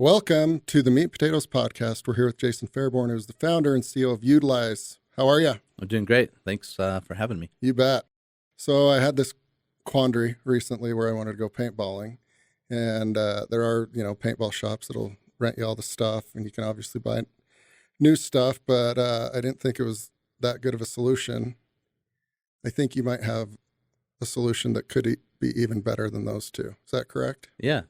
Welcome to the Meat and Potatoes podcast. We're here with Jason Fairbourne, who's the founder and CEO of Yoodlize. How are you? I'm doing great. Thanks for having me. You bet. So I had this quandary recently where I wanted to go paintballing, and there are, paintball shops that'll rent you all the stuff, and you can obviously buy new stuff, but I didn't think it was that good of a solution. I think you might have a solution that could be even better than those two. Is that correct? Yeah.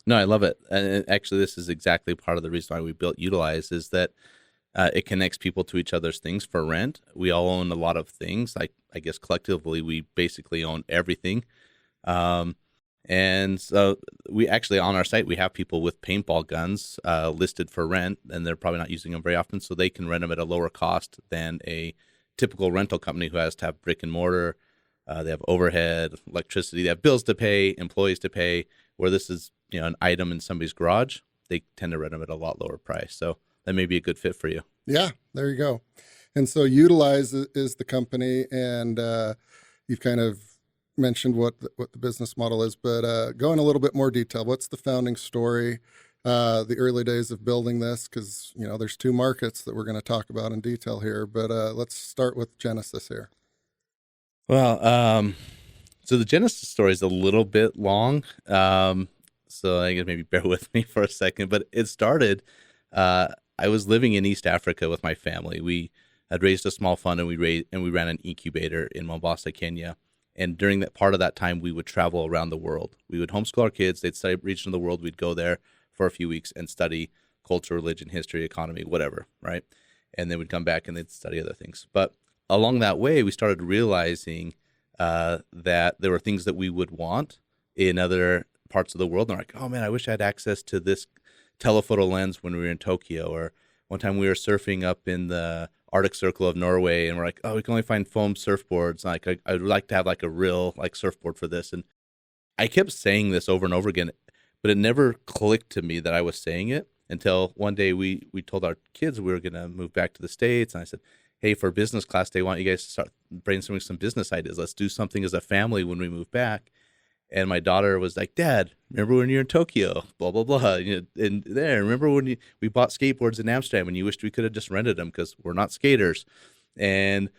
No, I love it. And actually, this is exactly part of the reason why we built Yoodlize is that it connects people to each other's things for rent. We all own a lot of things. Like, I guess collectively, we basically own everything. And so we actually, on our site, we have people with paintball guns listed for rent, and they're probably not using them very often, so they can rent them at a lower cost than a typical rental company who has to have brick and mortar. They have overhead, electricity, they have bills to pay, employees to pay, where this is, an item in somebody's garage. They tend to rent them at a lot lower price. So that may be a good fit for you. Yeah, there you go. And so Yoodlize is the company, and you've kind of mentioned what the business model is, but go in a little bit more detail. What's the founding story, the early days of building this? Because, there's two markets that we're going to talk about in detail here, but let's start with Genesis here. Well, so the Genesis story is a little bit long. So I guess maybe bear with me for a second, but it started, I was living in East Africa with my family. We had raised a small fund and we ran an incubator in Mombasa, Kenya. And during that part of that time, we would travel around the world. We would homeschool our kids. They'd study region of the world. We'd go there for a few weeks and study culture, religion, history, economy, whatever, right? And then we'd come back and they'd study other things. But along that way, we started realizing that there were things that we would want in other parts of the world. And we're like, oh man, I wish I had access to this telephoto lens when we were in Tokyo. Or one time we were surfing up in the Arctic Circle of Norway, and we're like, oh, we can only find foam surfboards. Like, I would like to have like a real surfboard for this. And I kept saying this over and over again, but it never clicked to me that I was saying it until one day we told our kids we were going to move back to the States. And I said, hey, for business class day, why don't you guys start brainstorming some business ideas? Let's do something as a family when we move back. And my daughter was like, Dad, remember when you were in Tokyo, blah, blah, blah. And there, remember when we bought skateboards in Amsterdam and you wished we could have just rented them because we're not skaters. And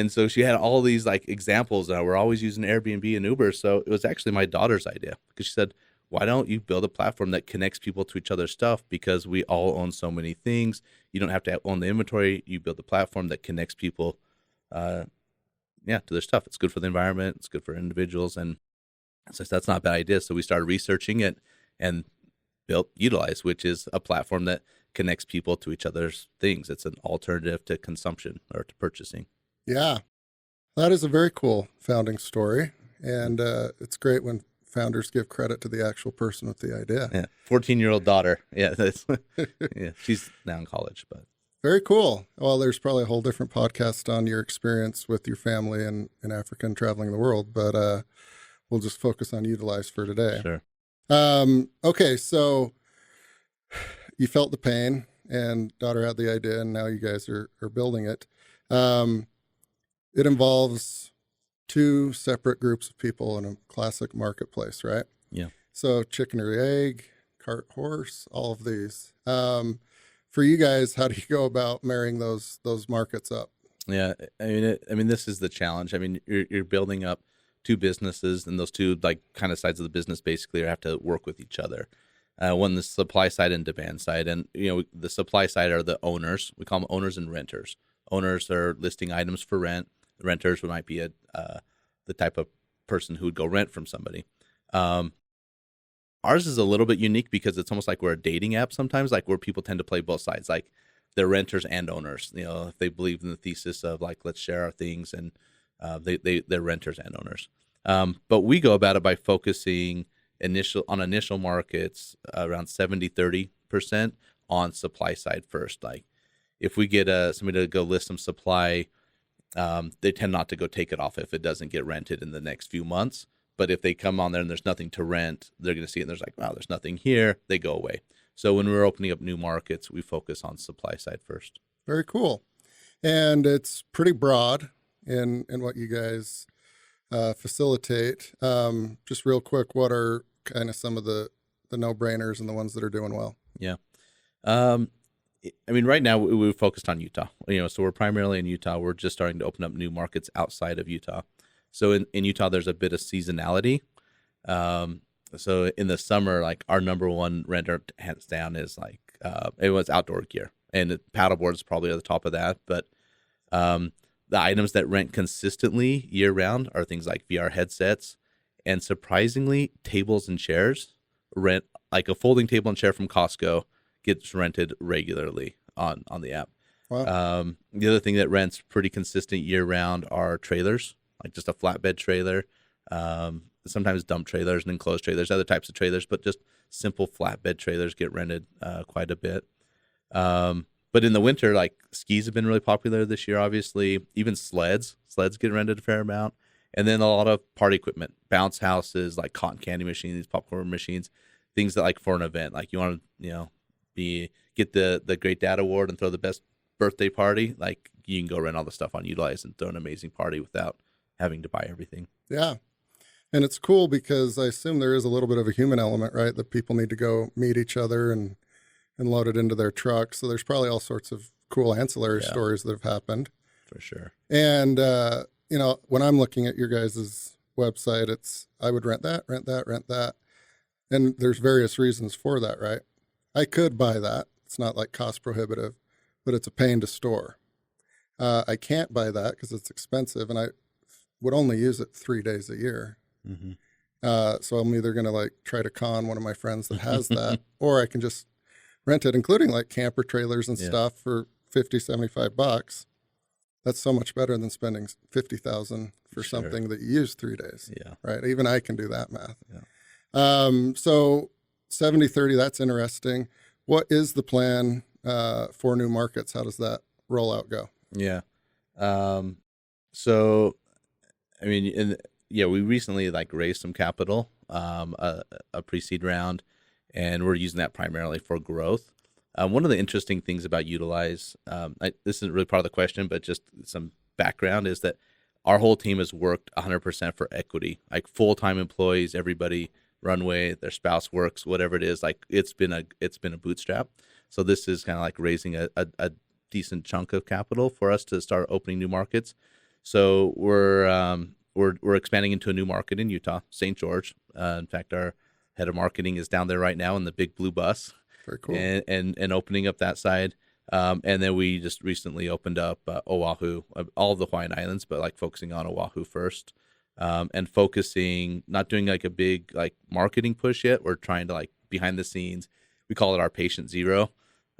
so she had all these examples. We're always using Airbnb and Uber. So it was actually my daughter's idea because she said, why don't you build a platform that connects people to each other's stuff? Because we all own so many things. You don't have to own the inventory. You build a platform that connects people to their stuff. It's good for the environment. It's good for individuals. And so that's not a bad idea. So we started researching it and built Yoodlize, which is a platform that connects people to each other's things. It's an alternative to consumption or to purchasing. Yeah, that is a very cool founding story. And it's great when founders give credit to the actual person with the idea. Yeah, 14-year-old daughter. Yeah, yeah, she's now in college, but. Very cool. Well, there's probably a whole different podcast on your experience with your family in Africa and traveling the world, but we'll just focus on Yoodlize for today. Sure. Okay, so you felt the pain and daughter had the idea and now you guys are building it. It involves two separate groups of people in a classic marketplace, right? Yeah. So chicken or egg, cart, horse, all of these. For you guys, how do you go about marrying those markets up? Yeah, I mean, this is the challenge. I mean, you're building up two businesses, and those two kind of sides of the business basically have to work with each other. One, the supply side and demand side, and the supply side are the owners. We call them owners and renters. Owners are listing items for rent. Renters might be the type of person who would go rent from somebody. Ours is a little bit unique because it's almost like we're a dating app sometimes, where people tend to play both sides, they're renters and owners. If they believe in the thesis of let's share our things, and they're renters and owners. But we go about it by focusing on initial markets around 70-30% on supply side first. If we get somebody to go list some supply, they tend not to go take it off if it doesn't get rented in the next few months. But if they come on there and there's nothing to rent, they're going to see it and there's wow, there's nothing here. They go away. So when we're opening up new markets, we focus on supply side first. Very cool. And it's pretty broad in what you guys facilitate. Just real quick, what are kind of some of the the no-brainers and the ones that are doing well? Yeah. I mean, right now we're focused on Utah, so we're primarily in Utah. We're just starting to open up new markets outside of Utah. So in Utah, there's a bit of seasonality. So in the summer, like our number one renter hands down is like, it was outdoor gear, and paddleboard is probably at the top of that. But, the items that rent consistently year round are things like VR headsets, and surprisingly, tables and chairs rent. Like a folding table and chair from Costco gets rented regularly on the app. Wow. The other thing that rents pretty consistent year round are trailers, like just a flatbed trailer, sometimes dump trailers and enclosed trailers, other types of trailers, but just simple flatbed trailers get rented quite a bit. But in the winter, like skis have been really popular this year, obviously. Even sleds get rented a fair amount. And then a lot of party equipment, bounce houses, like cotton candy machines, popcorn machines, things that like for an event, like you want to, get the Great Dad Award and throw the best birthday party. Like you can go rent all the stuff on Yoodlize and throw an amazing party without having to buy everything. Yeah. And it's cool because I assume there is a little bit of a human element, right? That people need to go meet each other and load it into their truck. So there's probably all sorts of cool ancillary stories that have happened. For sure. And, when I'm looking at your guys' website, I would rent that. And there's various reasons for that, right? I could buy that. It's not like cost prohibitive, but it's a pain to store. I can't buy that because it's expensive, and I would only use it 3 days a year. Mm-hmm. So I'm either going to like try to con one of my friends that has that, or I can just rent it, including like camper trailers and stuff for $50-$75. That's so much better than spending $50,000 for something that you use 3 days. Yeah. Right. Even I can do that math. Yeah. So 70-30, that's interesting. What is the plan for new markets? How does that rollout go? Yeah. So, I mean, we recently like raised some capital, a pre-seed round, and we're using that primarily for growth. One of the interesting things about Yoodlize, this isn't really part of the question, but just some background, is that our whole team has worked 100% for equity, like full-time employees, everybody, runway, their spouse works, whatever it is. Like it's been a bootstrap. So this is kind of like raising a decent chunk of capital for us to start opening new markets. So we're expanding into a new market in Utah, St. George. In fact, our head of marketing is down there right now in the big blue bus. Very cool. And opening up that side. And then we just recently opened up Oahu, all of the Hawaiian Islands, but like focusing on Oahu first. And focusing, not doing like a big like marketing push yet. We're trying to like behind the scenes, we call it our patient zero,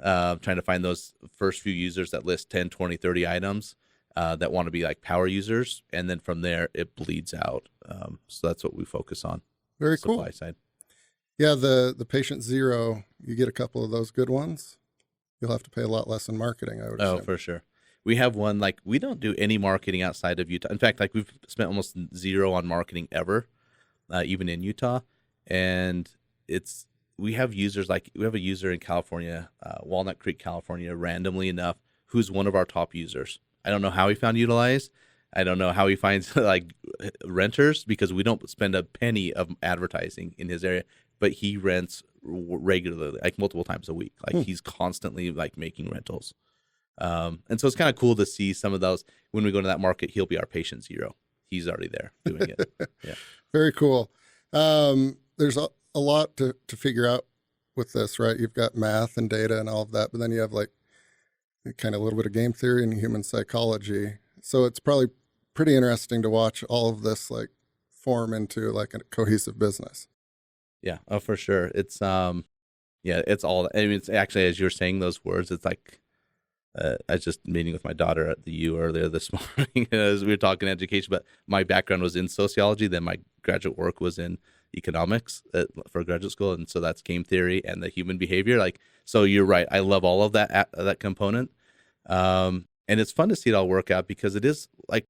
trying to find those first few users that list 10, 20, 30 items that want to be like power users. And then from there, it bleeds out. So that's what we focus on. Very cool. Supply side. Yeah, the patient zero, you get a couple of those good ones, you'll have to pay a lot less in marketing, I would assume. Oh, for sure. We have one, like, we don't do any marketing outside of Utah. In fact, like, we've spent almost zero on marketing ever, even in Utah. And we have users, like, we have a user in California, Walnut Creek, California, randomly enough, who's one of our top users. I don't know how he found Yoodlize. I don't know how he finds, like, renters, because we don't spend a penny of advertising in his area. But he rents regularly, like multiple times a week. Like he's constantly like making rentals. And so it's kind of cool to see some of those. When we go to that market, he'll be our patient zero. He's already there doing it. Yeah. Very cool. There's a lot to figure out with this, right? You've got math and data and all of that, but then you have like kind of a little bit of game theory and human psychology. So it's probably pretty interesting to watch all of this like form into like a cohesive business. Yeah, oh, for sure. It's it's all. I mean, it's actually, as you're saying those words, it's like I was just meeting with my daughter at the U earlier this morning as we were talking education. But my background was in sociology. Then my graduate work was in economics for graduate school, and so that's game theory and the human behavior. Like, so you're right. I love all of that component, and it's fun to see it all work out because it is like.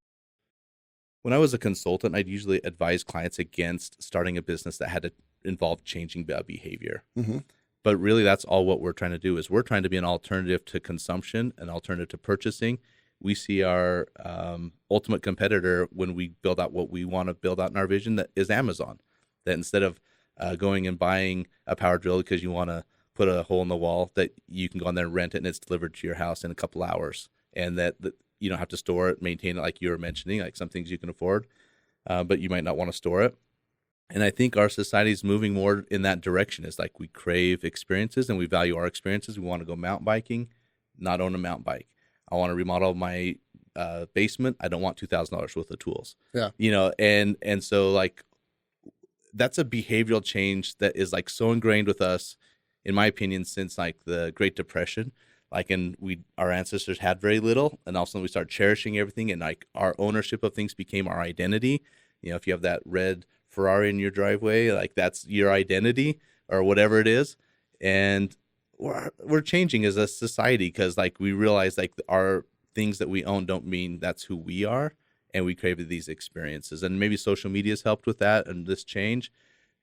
When I was a consultant, I'd usually advise clients against starting a business that had to involve changing behavior. Mm-hmm. But really, that's all what we're trying to do is we're trying to be an alternative to consumption, an alternative to purchasing. We see our ultimate competitor when we build out what we want to build out in our vision, that is Amazon. That instead of going and buying a power drill because you want to put a hole in the wall that you can go on there and rent it, and it's delivered to your house in a couple hours, and that you don't have to store it, maintain it, like you were mentioning, like some things you can afford, but you might not want to store it. And I think our society is moving more in that direction. It's like we crave experiences and we value our experiences. We want to go mountain biking, not own a mountain bike. I want to remodel my basement. I don't want $2,000 worth of tools. Yeah. And so like that's a behavioral change that is like so ingrained with us, in my opinion, since like the Great Depression. Like, and our ancestors had very little, and all of a sudden we started cherishing everything, and like our ownership of things became our identity. If you have that red Ferrari in your driveway, like that's your identity or whatever it is. And we're changing as a society because like we realize like our things that we own don't mean that's who we are, and we crave these experiences. And maybe social media has helped with that and this change.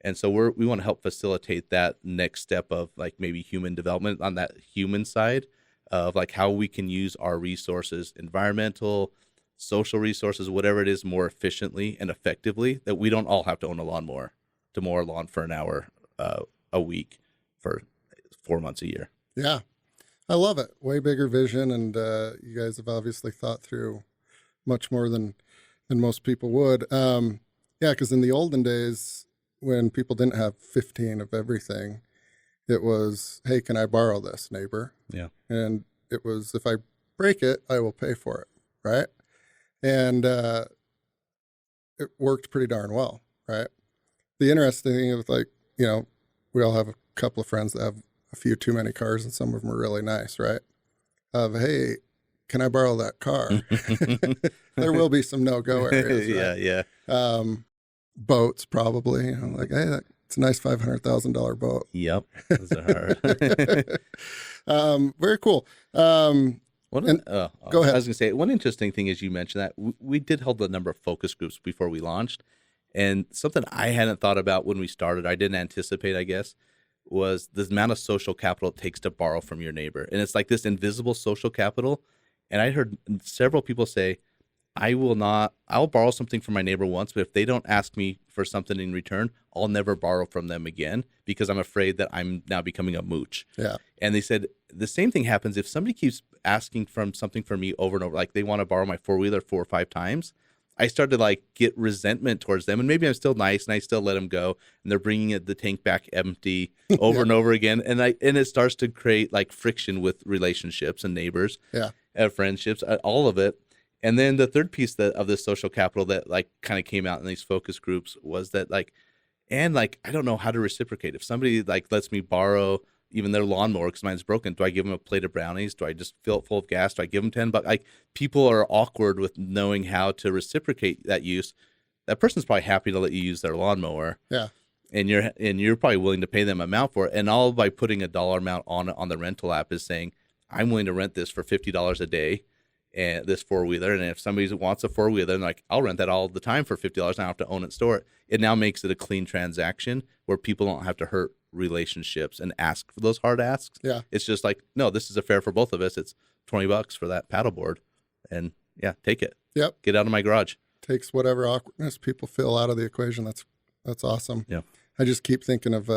And so we want to help facilitate that next step of like maybe human development on that human side of like how we can use our resources, environmental, social resources, whatever it is, more efficiently and effectively, that we don't all have to own a lawnmower to mow our lawn for an hour a week for 4 months a year. Yeah. I love it. Way bigger vision. And you guys have obviously thought through much more than most people would. Yeah, because in the olden days, when people didn't have 15 of everything, it was, hey, can I borrow this, neighbor? Yeah. And it was, if I break it, I will pay for it, right? And it worked pretty darn well, right? The interesting thing is, like, we all have a couple of friends that have a few too many cars, and some of them are really nice, right? Hey, can I borrow that car? There will be some no-go areas, right? Yeah. Boats, probably. Like, hey, it's a nice $500,000 boat. Yep. Those are hard. Very cool. Go ahead. I was going to say, one interesting thing is you mentioned that we did hold a number of focus groups before we launched. And something I hadn't thought about when we started, I didn't anticipate, I guess, was the amount of social capital it takes to borrow from your neighbor. And it's like this invisible social capital. And I heard several people say, I'll borrow something from my neighbor once, but if they don't ask me for something in return, I'll never borrow from them again because I'm afraid that I'm now becoming a mooch. Yeah. And they said the same thing happens if somebody keeps asking from something from me over and over, like they want to borrow my 4-wheeler 4 or 5 times. I started to like get resentment towards them, and maybe I'm still nice and I still let them go, and they're bringing the tank back empty over and over again. And it starts to create like friction with relationships and neighbors, friendships, all of it. And then the third piece of this social capital that like kind of came out in these focus groups was that like I don't know how to reciprocate. If somebody like lets me borrow even their lawnmower because mine's broken, do I give them a plate of brownies? Do I just fill it full of gas? Do I give them $10? Like, people are awkward with knowing how to reciprocate that use. That person's probably happy to let you use their lawnmower. Yeah. And you're probably willing to pay them amount for it. And all by putting a dollar amount on the rental app is saying, I'm willing to rent this for $50 a day. And this 4-wheeler, and if somebody wants a 4-wheeler, then like, I'll rent that all the time for $50. And I don't have to own it and store it. It now makes it a clean transaction where people don't have to hurt relationships and ask for those hard asks. Yeah, it's just like, no, this is a fair for both of us. It's $20 for that paddleboard, and yeah, take it. Yep, get out of my garage. Takes whatever awkwardness people feel out of the equation. That's awesome. Yeah, I just keep thinking of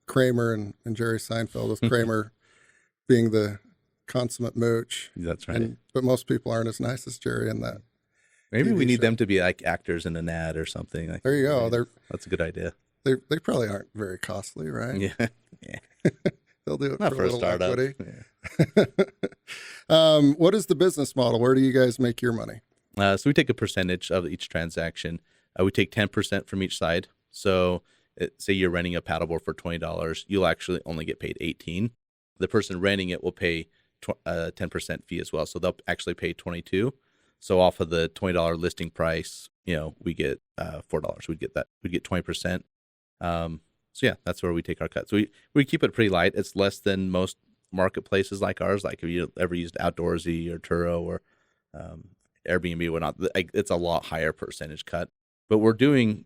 Kramer and Jerry Seinfeld, with Kramer being the consummate mooch. That's right. But most people aren't as nice as Jerry in that. Maybe TV we need them to be like actors in an ad or something. Like, there you go. That's a good idea. They probably aren't very costly, right? Yeah. They'll do it not for a startup. Yeah. What is the business model? Where do you guys make your money? So we take a percentage of each transaction. We take 10% from each side. So say you're renting a paddleboard for $20, you'll actually only get paid $18. The person renting it will pay 10% fee as well. So they'll actually pay $22. So off of the $20 listing price, we get $4. We'd get 20%. So yeah, that's where we take our cut. So we keep it pretty light. It's less than most marketplaces like ours. Like if you ever used Outdoorsy or Turo or Airbnb or whatnot, it's a lot higher percentage cut. But we're kind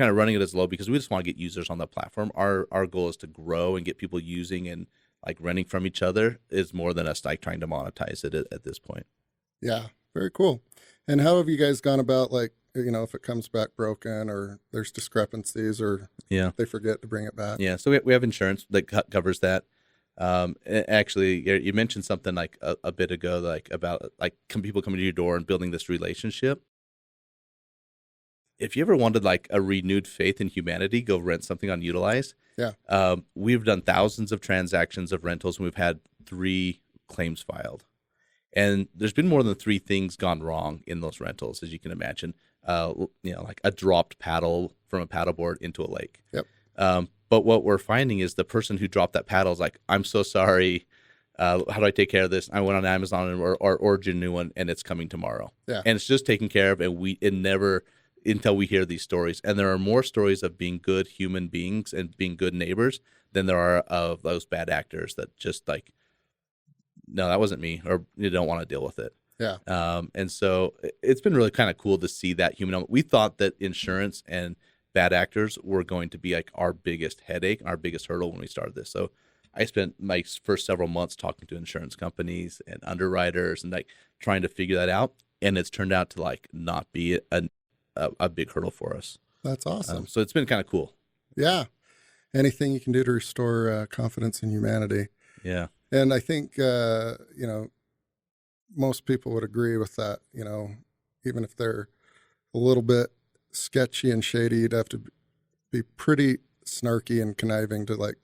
of running it as low because we just want to get users on the platform. Our goal is to grow and get people using and like renting from each other is more than us like trying to monetize it at this point. Yeah, very cool. And how have you guys gone about like if it comes back broken or there's discrepancies or Yeah. they forget to bring it back. Yeah. So we have insurance that covers that. Actually, you mentioned something like a bit ago, like about like people coming to your door and building this relationship. If you ever wanted like a renewed faith in humanity, go rent something on Yoodlize. Yeah. We've done thousands of transactions of rentals, and we've had 3 claims filed. And there's been more than 3 things gone wrong in those rentals, as you can imagine. Like a dropped paddle from a paddleboard into a lake. Yep. But what we're finding is the person who dropped that paddle is like, I'm so sorry. How do I take care of this? I went on Amazon or ordered a new one, and it's coming tomorrow. Yeah. And it's just taken care of, and it never until we hear these stories. And there are more stories of being good human beings and being good neighbors than there are of those bad actors that just like, no, that wasn't me, or you don't want to deal with it. Yeah. And so it's been really kind of cool to see that human element. We thought that insurance and bad actors were going to be like our biggest headache, our biggest hurdle when we started this. So I spent my first several months talking to insurance companies and underwriters and like trying to figure that out. And it's turned out to like not be a big hurdle for us. That's awesome. So it's been kind of cool. Yeah. Anything you can do to restore confidence in humanity. Yeah. And I think, most people would agree with that, even if they're a little bit sketchy and shady, you'd have to be pretty snarky and conniving to like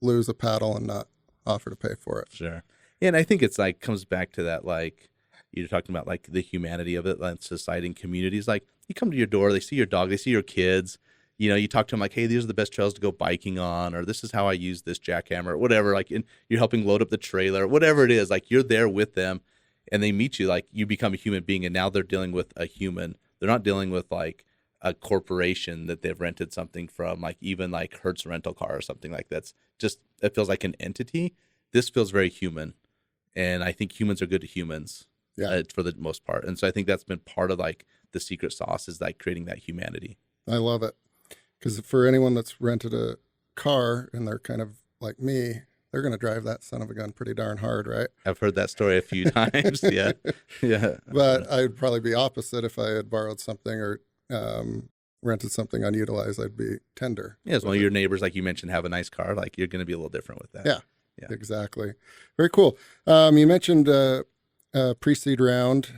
lose a paddle and not offer to pay for it. Sure. Yeah, and I think it's like comes back to that, like you're talking about like the humanity of it, like society and communities. Like you come to your door, they see your dog, they see your kids. You talk to them like, hey, these are the best trails to go biking on, or this is how I use this jackhammer, or whatever. Like, and you're helping load up the trailer, whatever it is. Like, you're there with them, and they meet you. Like, you become a human being, and now they're dealing with a human. They're not dealing with like a corporation that they've rented something from, like even like Hertz rental car or something like that's just it feels like an entity. This feels very human, and I think humans are good to humans, for the most part. And so I think that's been part of like the secret sauce is like creating that humanity. I love it. Because for anyone that's rented a car and they're kind of like me, they're going to drive that son of a gun pretty darn hard, right? I've heard that story a few times. Yeah. Yeah. But I'd probably be opposite if I had borrowed something or rented something on Yoodlize. I'd be tender. Yeah. As one of your neighbors, like you mentioned, have a nice car. Like you're going to be a little different with that. Yeah. Yeah. Exactly. Very cool. You mentioned pre-seed round.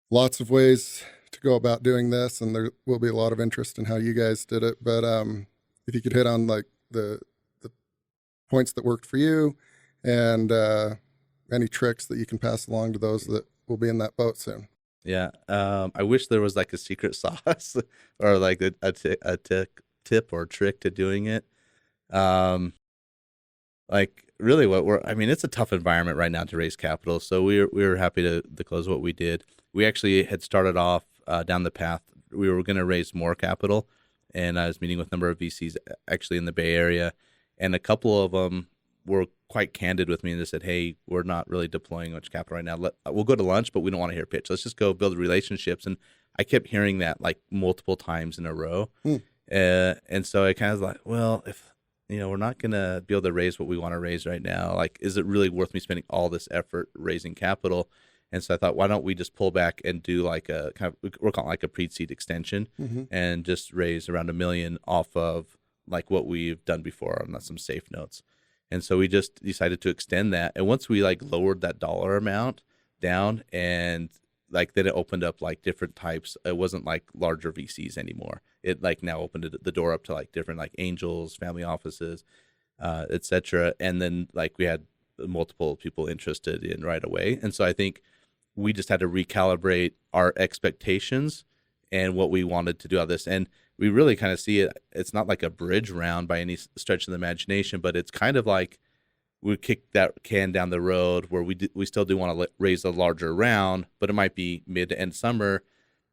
Lots of ways to go about doing this, and there will be a lot of interest in how you guys did it. But if you could hit on like the points that worked for you and any tricks that you can pass along to those that will be in that boat soon. Yeah. I wish there was like a secret sauce or like a tip or trick to doing it. Like really it's a tough environment right now to raise capital. So we were happy to close what we did. We actually had started off down the path. We were going to raise more capital, and I was meeting with a number of VCs actually in the Bay Area, and a couple of them were quite candid with me and they said, hey, we're not really deploying much capital right now. We'll go to lunch, but we don't want to hear pitch. Let's just go build relationships. And I kept hearing that like multiple times in a row. And so I kind of like, well, if we're not going to be able to raise what we want to raise right now, like, is it really worth me spending all this effort raising capital? And so I thought, why don't we just pull back and do like a kind of, we're calling like a pre-seed extension and just raise around $1 million off of like what we've done before on some safe notes. And so we just decided to extend that. And once we like lowered that dollar amount down and like then it opened up like different types. It wasn't like larger VCs anymore. It like now opened the door up to like different like angels, family offices, et cetera. And then like we had multiple people interested in right away. And so I think we just had to recalibrate our expectations and what we wanted to do out of this. And we really kind of see it. It's not like a bridge round by any stretch of the imagination, but it's kind of like we kick that can down the road where we still do want to raise a larger round, but it might be mid to end summer.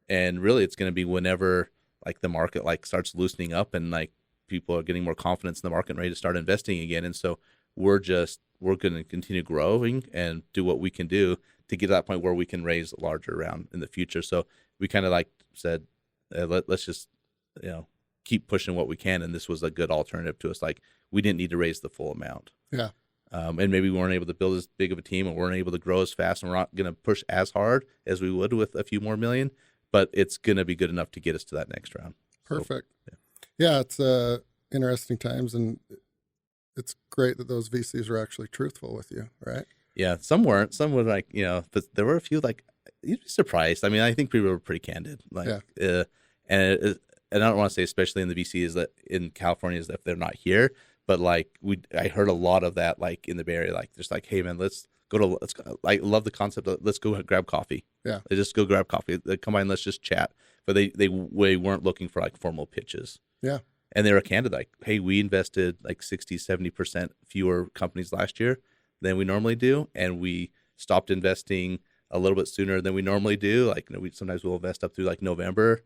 And really it's going to be whenever like the market like starts loosening up and like people are getting more confidence in the market and ready to start investing again. And so we're going to continue growing and do what we can do to get to that point where we can raise a larger round in the future. So we kind of like said, let's just, keep pushing what we can. And this was a good alternative to us. Like we didn't need to raise the full amount. Yeah. And maybe we weren't able to build as big of a team and weren't able to grow as fast and we're not going to push as hard as we would with a few more million, but it's going to be good enough to get us to that next round. Perfect. So, Yeah, it's interesting times, and it's great that those VCs are actually truthful with you, right? yeah, some weren't. Some were like, but there were a few like you'd be surprised. I mean, I think people were pretty candid. Like, Yeah. And I don't want to say especially in the VC is that in California is that they're not here, but like I heard a lot of that like in the Bay Area, like just like, hey man, let's go. I love the concept of let's go grab coffee. Yeah. They just go grab coffee. They come by and let's just chat. But they weren't looking for like formal pitches. Yeah. And they were candid, like, hey, we invested like 60-70% fewer companies last year than we normally do, and we stopped investing a little bit sooner than we normally do. Like, we sometimes we'll invest up through like November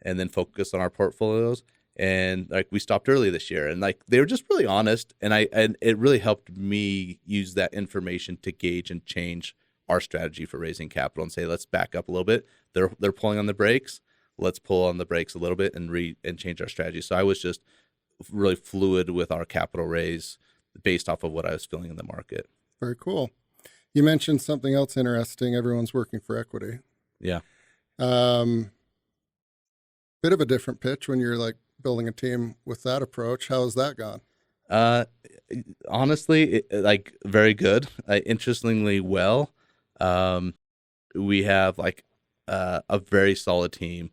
and then focus on our portfolios. And like we stopped early this year, and like they were just really honest, and it really helped me use that information to gauge and change our strategy for raising capital and say, let's back up a little bit. They're pulling on the brakes. Let's pull on the brakes a little bit and change our strategy. So I was just really fluid with our capital raise based off of what I was feeling in the market. Very cool. You mentioned something else interesting. Everyone's working for equity. Yeah. Bit of a different pitch when you're like building a team with that approach. How has that gone? Honestly, like very good. Interestingly well. We have like a very solid team.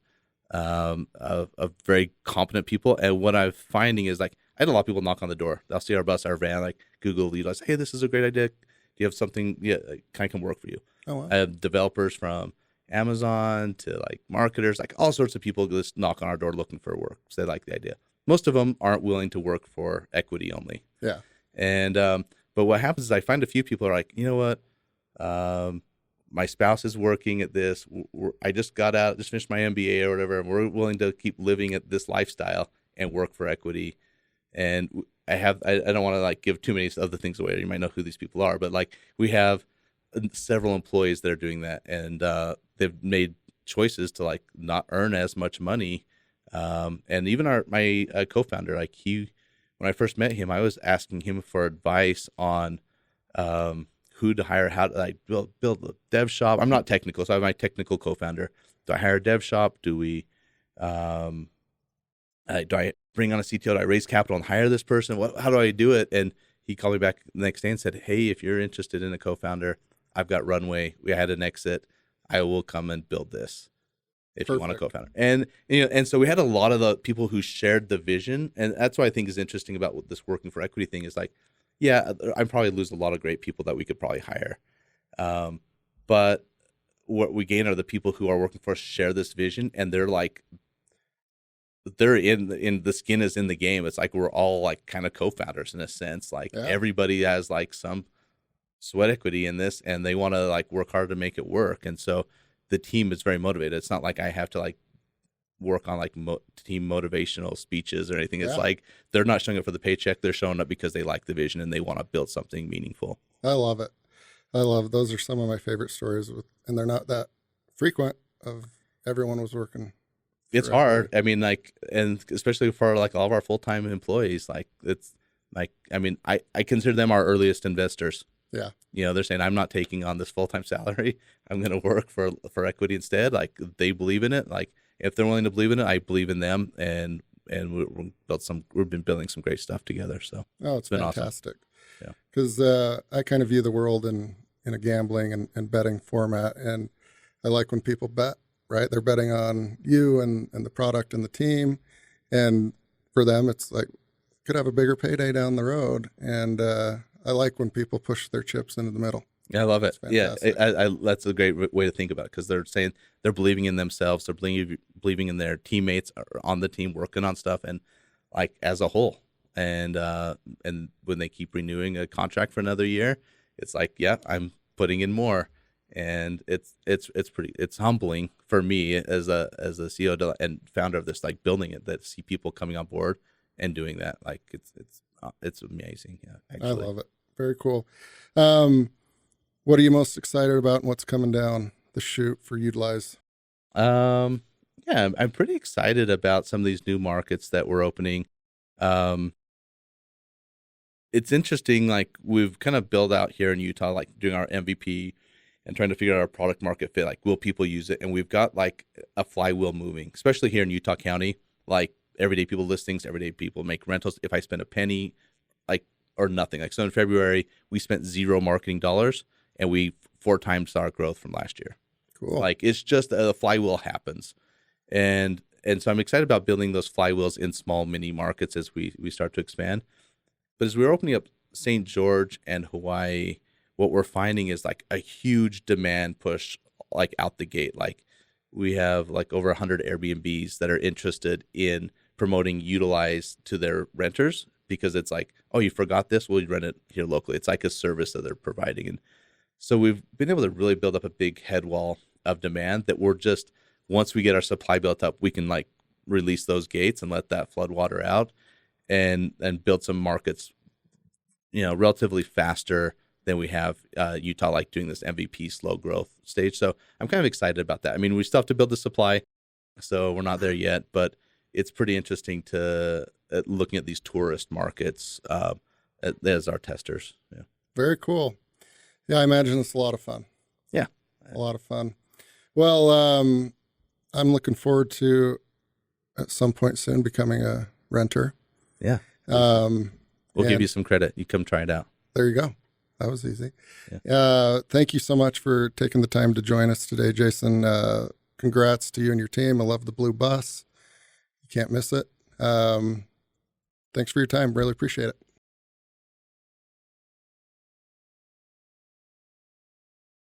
Of very competent people, and what I'm finding is like I had a lot of people knock on the door. They'll see our bus, our van, like Google Yoodlize. Hey, this is a great idea. Do you have something? Yeah, can I come work for you? Oh, wow. I have developers from Amazon to like marketers, like all sorts of people just knock on our door looking for work. So they like the idea. Most of them aren't willing to work for equity only. Yeah. And but what happens is I find a few people are like, you know what? My spouse is working at this. I just got out, just finished my MBA or whatever, and we're willing to keep living at this lifestyle and work for equity. And I don't want to like give too many of the things away. You might know who these people are, but like we have several employees that are doing that, and they've made choices to like not earn as much money. And even my co-founder, like when I first met him, I was asking him for advice on who to hire, how to like build a dev shop. I'm not technical, so I have my technical co-founder. Do I hire a dev shop? Do I bring on a CTO? Do I raise capital and hire this person? How do I do it? And he called me back the next day and said, hey, if you're interested in a co-founder, I've got runway. We had an exit. I will come and build this if Perfect. You want a co-founder. And so we had a lot of the people who shared the vision. And that's what I think is interesting about this working for equity thing is like, yeah, I'd probably lose a lot of great people that we could probably hire. But what we gain are the people who are working for us share this vision, and they're in the skin is in the game. It's like we're all like kind of co-founders in a sense. Like everybody has like some sweat equity in this, and they want to like work hard to make it work. And so the team is very motivated. It's not like I have to like work on like team motivational speeches or anything. It's like they're not showing up for the paycheck. They're showing up because they like the vision and they want to build something meaningful. I love it. Those are some of my favorite stories and they're not that frequent of everyone was working. It's hard. I mean, like, and especially for like all of our full-time employees, like it's like, I mean, I consider them our earliest investors. Yeah. They're saying, I'm not taking on this full-time salary. I'm going to work for equity instead. Like they believe in it. Like, if they're willing to believe in it, I believe in them, and we've been building some great stuff together. So it's been fantastic. Awesome. Yeah, because I kind of view the world in a gambling and betting format, and I like when people bet. Right, they're betting on you and the product and the team, and for them, it's like could have a bigger payday down the road. And I like when people push their chips into the middle. Yeah, I love it. Yeah, that's a great way to think about it because they're saying they're believing in themselves, they're believing in their teammates on the team working on stuff, and like as a whole. And when they keep renewing a contract for another year, it's like, yeah, I'm putting in more, and it's humbling for me as a CEO and founder of this, like building it, that see people coming on board and doing that. Like it's amazing. Yeah, actually. I love it. Very cool. What are you most excited about and what's coming down the chute for Yoodlize? Yeah, I'm pretty excited about some of these new markets that we're opening. It's interesting, like we've kind of built out here in Utah, like doing our MVP, and trying to figure out our product market fit. Like, will people use it? And we've got like a flywheel moving, especially here in Utah County. Like, everyday people listings, everyday people make rentals. If I spend a penny, like, or nothing. Like, so in February, we spent $0 marketing dollars, and we 4 times our growth from last year. Cool. Like, it's just a flywheel happens. And so I'm excited about building those flywheels in small mini markets as we start to expand. But as we're opening up St. George and Hawaii, what we're finding is like a huge demand push, like out the gate. Like, we have like over 100 Airbnbs that are interested in promoting Yoodlize to their renters, because it's like, oh, you forgot this? Well, you rent it here locally. It's like a service that they're providing. And so we've been able to really build up a big head wall of demand that we're just, once we get our supply built up, we can like release those gates and let that flood water out and build some markets, relatively faster than we have Utah, like doing this MVP slow growth stage. So I'm kind of excited about that. I mean, we still have to build the supply, so we're not there yet, but it's pretty interesting to looking at these tourist markets as our testers. Yeah. Very cool. Yeah, I imagine it's a lot of fun. Yeah. A lot of fun. Well, I'm looking forward to at some point soon becoming a renter. Yeah. We'll give you some credit. You come try it out. There you go. That was easy. Yeah. Thank you so much for taking the time to join us today, Jason. Congrats to you and your team. I love the blue bus. You can't miss it. Thanks for your time. Really appreciate it.